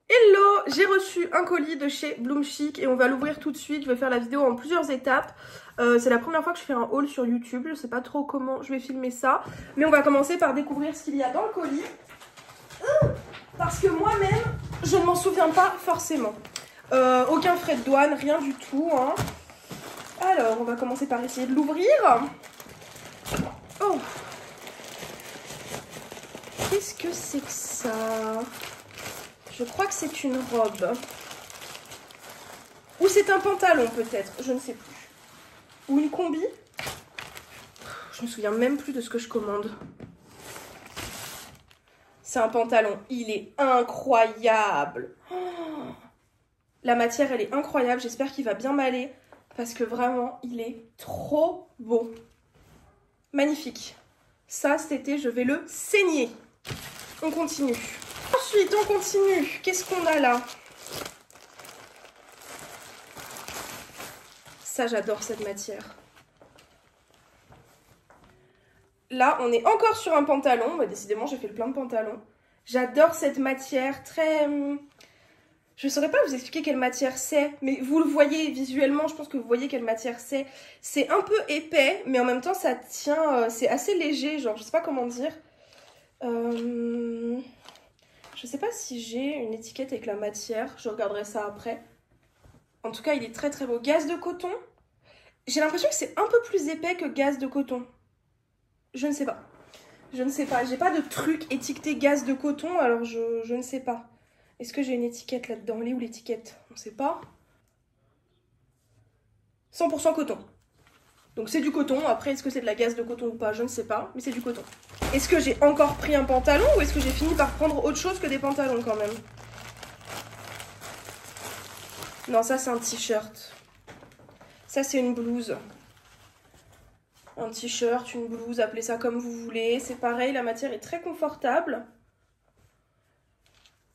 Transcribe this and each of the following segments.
Hello, j'ai reçu un colis de chez Bloom Chic et on va l'ouvrir tout de suite. Je vais faire la vidéo en plusieurs étapes. C'est la première fois que je fais un haul sur YouTube. Je sais pas trop comment je vais filmer ça. Mais on va commencer par découvrir ce qu'il y a dans le colis. Parce que moi-même, je ne m'en souviens pas forcément. Aucun frais de douane, rien du tout. Hein. Alors, on va commencer par essayer de l'ouvrir. Oh! Qu'est-ce que c'est que ça? Je crois que c'est une robe. Ou c'est un pantalon peut-être, je ne sais plus. Ou une combi. Je me souviens même plus de ce que je commande. C'est un pantalon, il est incroyable. Oh, la matière elle est incroyable, j'espère qu'il va bien m'aller. Parce que vraiment, il est trop beau. Magnifique. Ça, cet été, je vais le saigner. On continue. Ensuite, on continue. Qu'est-ce qu'on a là? Ça, j'adore cette matière. Là, on est encore sur un pantalon. Bah, décidément, j'ai fait le plein de pantalons. J'adore cette matière très... Je ne saurais pas vous expliquer quelle matière c'est, mais vous le voyez visuellement, je pense que vous voyez quelle matière c'est. C'est un peu épais, mais en même temps, ça tient... c'est assez léger, genre, je sais pas comment dire. Je sais pas si j'ai une étiquette avec la matière, je regarderai ça après. En tout cas, il est très très beau. Gaze de coton. J'ai l'impression que c'est un peu plus épais que gaze de coton. Je ne sais pas. Je ne sais pas. J'ai pas de truc étiqueté gaze de coton, alors je ne sais pas. Est-ce que j'ai une étiquette là-dedans? Elle est où l'étiquette? On ne sait pas. 100% coton. Donc c'est du coton. Après, est-ce que c'est de la gaze de coton ou pas? Je ne sais pas. Mais c'est du coton. Est-ce que j'ai encore pris un pantalon ou est-ce que j'ai fini par prendre autre chose que des pantalons quand même? Non, ça c'est un t-shirt. Ça c'est une blouse. Un t-shirt, une blouse, appelez ça comme vous voulez. C'est pareil, la matière est très confortable.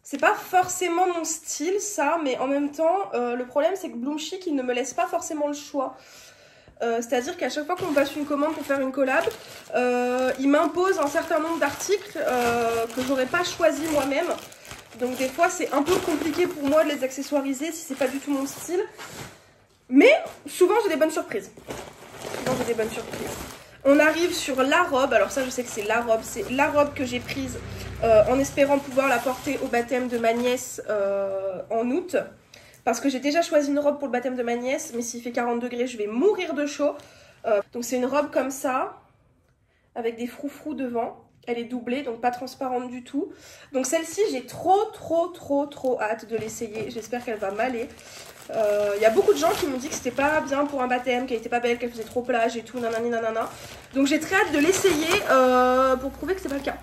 C'est pas forcément mon style ça, mais en même temps, le problème c'est que Bloom Chic, il ne me laisse pas forcément le choix. C'est-à-dire qu'à chaque fois qu'on passe une commande pour faire une collab, il m'impose un certain nombre d'articles que j'aurais pas choisi moi-même. Donc des fois c'est un peu compliqué pour moi de les accessoiriser si c'est pas du tout mon style. Mais souvent j'ai des bonnes surprises. On arrive sur la robe, alors ça je sais que c'est la robe que j'ai prise en espérant pouvoir la porter au baptême de ma nièce en août. Parce que j'ai déjà choisi une robe pour le baptême de ma nièce, mais s'il fait 40 degrés je vais mourir de chaud. Donc c'est une robe comme ça, avec des froufrous devant. Elle est doublée, donc pas transparente du tout. Donc celle-ci, j'ai trop hâte de l'essayer. J'espère qu'elle va m'aller. Y a beaucoup de gens qui m'ont dit que c'était pas bien pour un baptême, qu'elle était pas belle, qu'elle faisait trop plage et tout, nanani nanana. Donc j'ai très hâte de l'essayer pour prouver que c'est pas le cas.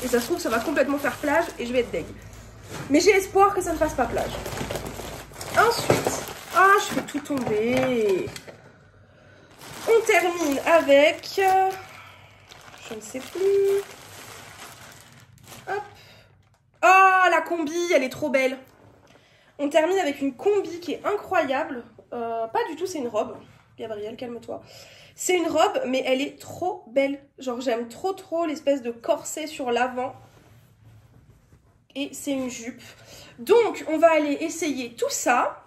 Et ça se trouve, ça va complètement faire plage et je vais être deg. Mais j'ai espoir que ça ne fasse pas plage. Ensuite, je fais tout tomber. On termine avec... je ne sais plus. Hop. Ah, la combi, elle est trop belle. On termine avec une combi qui est incroyable. Pas du tout, c'est une robe. Gabrielle, calme-toi. C'est une robe, mais elle est trop belle. Genre, j'aime trop l'espèce de corset sur l'avant. Et c'est une jupe. Donc, on va aller essayer tout ça.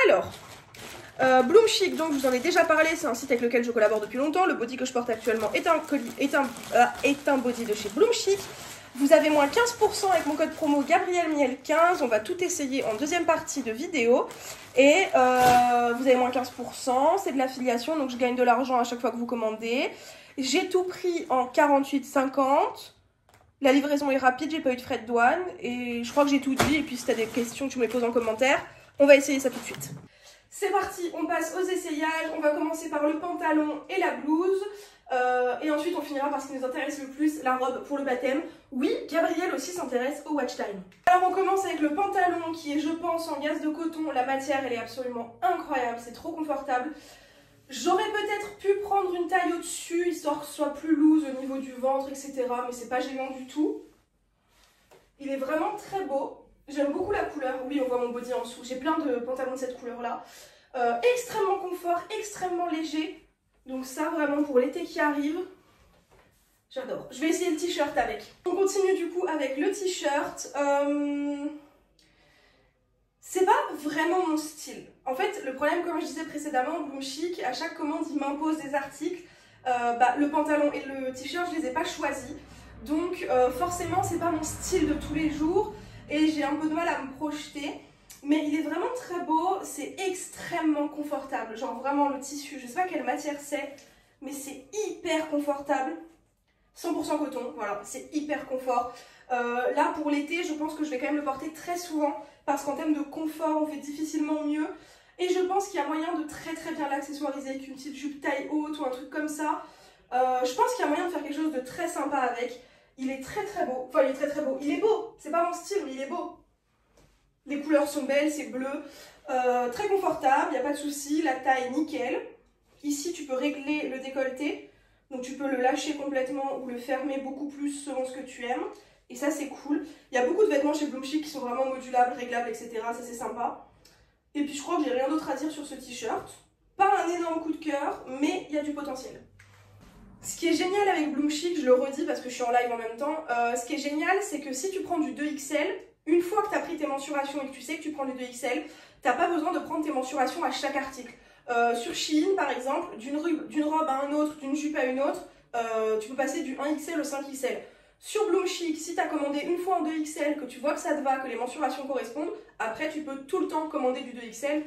Alors... Bloom Chic, donc je vous en ai déjà parlé, c'est un site avec lequel je collabore depuis longtemps. Le body que je porte actuellement est un body de chez Bloom Chic. Vous avez moins 15% avec mon code promo GabrielleMiel15. On va tout essayer en deuxième partie de vidéo. Et vous avez moins 15%, c'est de l'affiliation, donc je gagne de l'argent à chaque fois que vous commandez. J'ai tout pris en 48,50. La livraison est rapide, j'ai pas eu de frais de douane. Et je crois que j'ai tout dit. Et puis si tu as des questions, tu me les poses en commentaire. On va essayer ça tout de suite. C'est parti, on passe aux essayages. On va commencer par le pantalon et la blouse. Et ensuite, on finira par ce qui nous intéresse le plus, la robe pour le baptême. Oui, Gabrielle aussi s'intéresse au watch time. Alors, on commence avec le pantalon qui est, je pense, en gaze de coton. La matière, elle est absolument incroyable. C'est trop confortable. J'aurais peut-être pu prendre une taille au-dessus, histoire que ce soit plus loose au niveau du ventre, etc. Mais c'est pas gênant du tout. Il est vraiment très beau. J'aime beaucoup la couleur, oui on voit mon body en dessous, j'ai plein de pantalons de cette couleur là. Extrêmement confort, extrêmement léger, donc ça vraiment pour l'été qui arrive, j'adore. Je vais essayer le t-shirt avec. On continue du coup avec le t-shirt, vraiment mon style. En fait, le problème, comme je disais précédemment, Bloom Chic, à chaque commande, il m'impose des articles. Le pantalon et le t-shirt, je les ai pas choisis. Donc forcément, c'est pas mon style de tous les jours et j'ai un peu de mal à me projeter. Mais il est vraiment très beau, c'est extrêmement confortable. Genre vraiment le tissu, je sais pas quelle matière c'est, mais c'est hyper confortable. 100% coton, voilà, c'est hyper confort. Là pour l'été, je pense que je vais quand même le porter très souvent parce qu'en termes de confort, on fait difficilement mieux. Et je pense qu'il y a moyen de très bien l'accessoiriser avec une petite jupe taille haute ou un truc comme ça. Je pense qu'il y a moyen de faire quelque chose de très sympa avec. Il est très beau, enfin il est très beau, il est beau, c'est pas mon style mais il est beau. Les couleurs sont belles, c'est bleu, très confortable, il n'y a pas de souci, la taille nickel. Ici tu peux régler le décolleté, donc tu peux le lâcher complètement ou le fermer beaucoup plus selon ce que tu aimes. Et ça c'est cool. Il y a beaucoup de vêtements chez Bloom Chic qui sont vraiment modulables, réglables, etc. Ça c'est sympa. Et puis je crois que j'ai rien d'autre à dire sur ce t-shirt. Pas un énorme coup de cœur, mais il y a du potentiel. Ce qui est génial avec Bloom Chic, je le redis parce que je suis en live en même temps, ce qui est génial c'est que si tu prends du 2XL, une fois que tu as pris tes mensurations et que tu sais que tu prends du 2XL, tu n'as pas besoin de prendre tes mensurations à chaque article. Sur Shein par exemple, d'une robe à un autre, d'une jupe à une autre, tu peux passer du 1XL au 5XL. Sur Bloom Chic, si tu as commandé une fois en 2XL, que tu vois que ça te va, que les mensurations correspondent, après tu peux tout le temps commander du 2XL.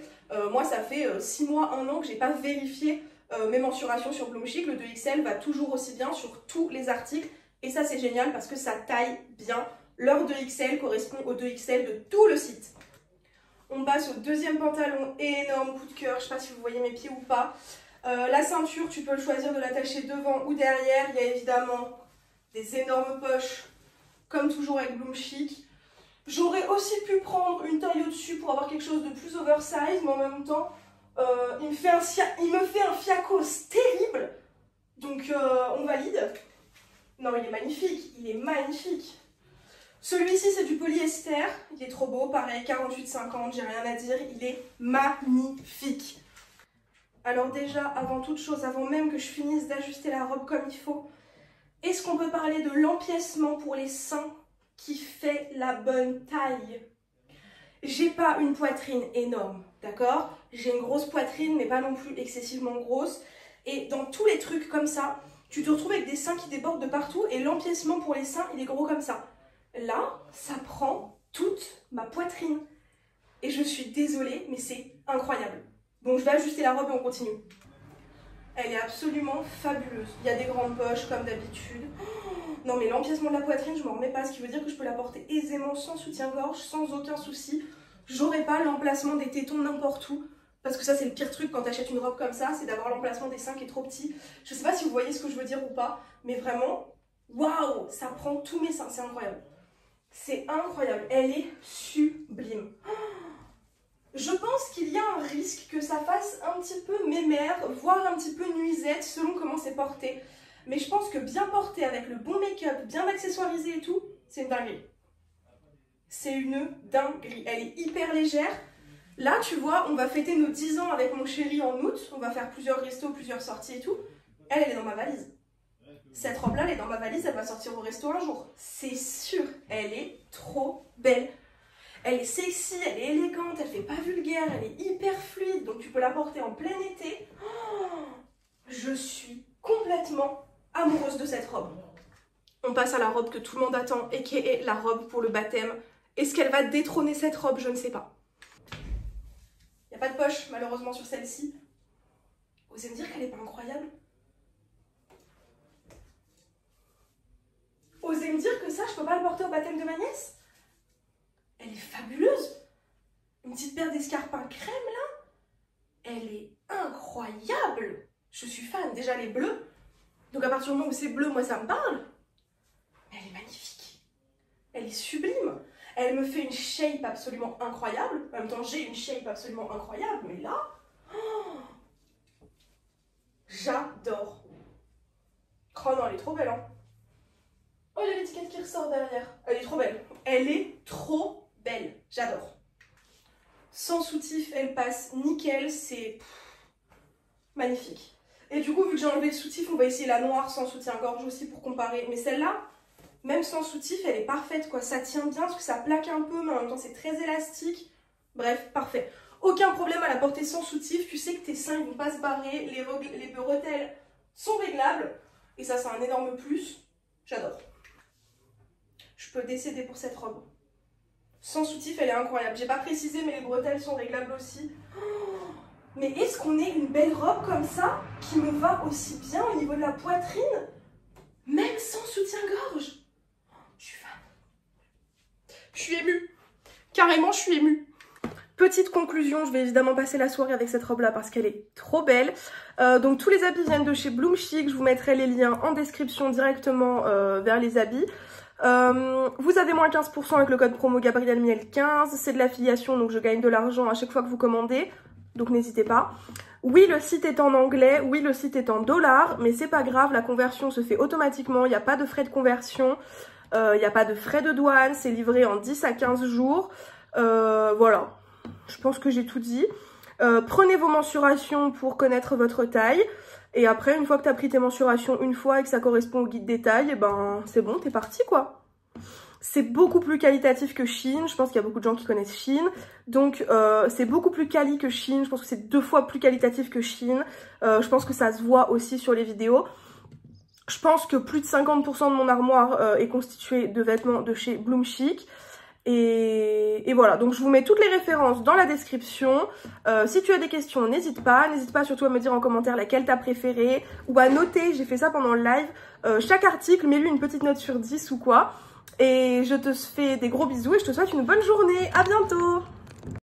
Moi ça fait 6 mois, 1 an que j'ai pas vérifié mes mensurations sur Bloom Chic. Le 2XL va toujours aussi bien sur tous les articles et ça c'est génial parce que ça taille bien. Leur 2XL correspond au 2XL de tout le site. On passe au deuxième pantalon, énorme coup de cœur, je ne sais pas si vous voyez mes pieds ou pas. La ceinture, tu peux le choisir de l'attacher devant ou derrière. Il y a évidemment des énormes poches, comme toujours avec Bloom Chic. J'aurais aussi pu prendre une taille au-dessus pour avoir quelque chose de plus oversize, mais en même temps, il me fait un fiacos terrible. Donc on valide. Non, il est magnifique, il est magnifique. Celui-ci c'est du polyester, il est trop beau, pareil 48,50, j'ai rien à dire, il est magnifique. Alors déjà, avant toute chose, avant même que je finisse d'ajuster la robe comme il faut, est-ce qu'on peut parler de l'empiècement pour les seins qui fait la bonne taille? J'ai pas une poitrine énorme, d'accord? J'ai une grosse poitrine mais pas non plus excessivement grosse. Et dans tous les trucs comme ça, tu te retrouves avec des seins qui débordent de partout et l'empiècement pour les seins il est gros comme ça. Là, ça prend toute ma poitrine. Et je suis désolée, mais c'est incroyable. Bon, je vais ajuster la robe et on continue. Elle est absolument fabuleuse. Il y a des grandes poches comme d'habitude. Non mais l'empiècement de la poitrine, je m'en remets pas. Ce qui veut dire que je peux la porter aisément sans soutien-gorge, sans aucun souci. J'aurai pas l'emplacement des tétons n'importe où. Parce que ça c'est le pire truc quand tu achètes une robe comme ça, c'est d'avoir l'emplacement des seins qui est trop petit. Je sais pas si vous voyez ce que je veux dire ou pas, mais vraiment, waouh, ça prend tous mes seins, c'est incroyable. C'est incroyable, elle est sublime. Je pense qu'il y a un risque que ça fasse un petit peu mémère, voire un petit peu nuisette selon comment c'est porté. Mais je pense que bien porté avec le bon make-up, bien accessoirisé et tout, c'est une dinguerie. C'est une dinguerie. Elle est hyper légère. Là, tu vois, on va fêter nos 10 ans avec mon chéri en août. On va faire plusieurs restos, plusieurs sorties et tout. Elle est dans ma valise. Cette robe-là, elle est dans ma valise, elle va sortir au resto un jour. C'est sûr, elle est trop belle. Elle est sexy, elle est élégante, elle fait pas vulgaire, elle est hyper fluide, donc tu peux la porter en plein été. Oh, je suis complètement amoureuse de cette robe. On passe à la robe que tout le monde attend et qui est la robe pour le baptême. Est-ce qu'elle va détrôner cette robe? Je ne sais pas. Il n'y a pas de poche malheureusement sur celle-ci. Vous allez me dire qu'elle n'est pas incroyable? Osez me dire que ça, je peux pas le porter au baptême de ma nièce? Elle est fabuleuse. Une petite paire d'escarpins crème là. Elle est incroyable. Je suis fan. Déjà elle est bleue. Donc à partir du moment où c'est bleu, moi ça me parle. Mais elle est magnifique. Elle est sublime. Elle me fait une shape absolument incroyable. En même temps j'ai une shape absolument incroyable. Mais là, oh, j'adore. Oh non, elle est trop belle hein. Oh, il y a l'étiquette qui ressort derrière. Elle est trop belle. Elle est trop belle. J'adore. Sans soutif, elle passe nickel. C'est magnifique. Et du coup, vu que j'ai enlevé le soutif, on va essayer la noire sans soutien-gorge aussi pour comparer. Mais celle-là, même sans soutif, elle est parfaite, quoi. Ça tient bien parce que ça plaque un peu, mais en même temps, c'est très élastique. Bref, parfait. aucun problème à la porter sans soutif. Tu sais que tes seins ils vont pas se barrer, les bretelles sont réglables et ça c'est un énorme plus. J'adore. Je peux décéder pour cette robe. Sans soutif, elle est incroyable. J'ai pas précisé, mais les bretelles sont réglables aussi. Oh, mais est-ce qu'on est une belle robe comme ça, qui me va aussi bien au niveau de la poitrine, même sans soutien-gorge? Je suis fan. Je suis émue. Carrément, je suis émue. Petite conclusion, je vais évidemment passer la soirée avec cette robe-là parce qu'elle est trop belle. Donc tous les habits viennent de chez Bloom Chic. Je vous mettrai les liens en description directement vers les habits. Vous avez moins 15% avec le code promo Gabrielle Miel 15. C'est de l'affiliation, donc je gagne de l'argent à chaque fois que vous commandez. Donc n'hésitez pas. Oui, le site est en anglais. Oui, le site est en dollars. Mais c'est pas grave, la conversion se fait automatiquement. Il n'y a pas de frais de conversion. Il n'y a pas de frais de douane. C'est livré en 10 à 15 jours. Voilà. Je pense que j'ai tout dit. Prenez vos mensurations pour connaître votre taille. Et après, une fois que tu as pris tes mensurations une fois et que ça correspond au guide des tailles, ben c'est bon, t'es parti quoi. C'est beaucoup plus qualitatif que Shein. Je pense qu'il y a beaucoup de gens qui connaissent Shein. Donc c'est beaucoup plus quali que Shein. Je pense que c'est 2 fois plus qualitatif que Shein. Je pense que ça se voit aussi sur les vidéos. Je pense que plus de 50% de mon armoire est constituée de vêtements de chez Bloom Chic. Et voilà, donc je vous mets toutes les références dans la description. Si tu as des questions, n'hésite pas surtout à me dire en commentaire laquelle t'as préférée ou à noter, j'ai fait ça pendant le live, chaque article, mets-lui une petite note sur 10 ou quoi. Et je te fais des gros bisous et je te souhaite une bonne journée, à bientôt!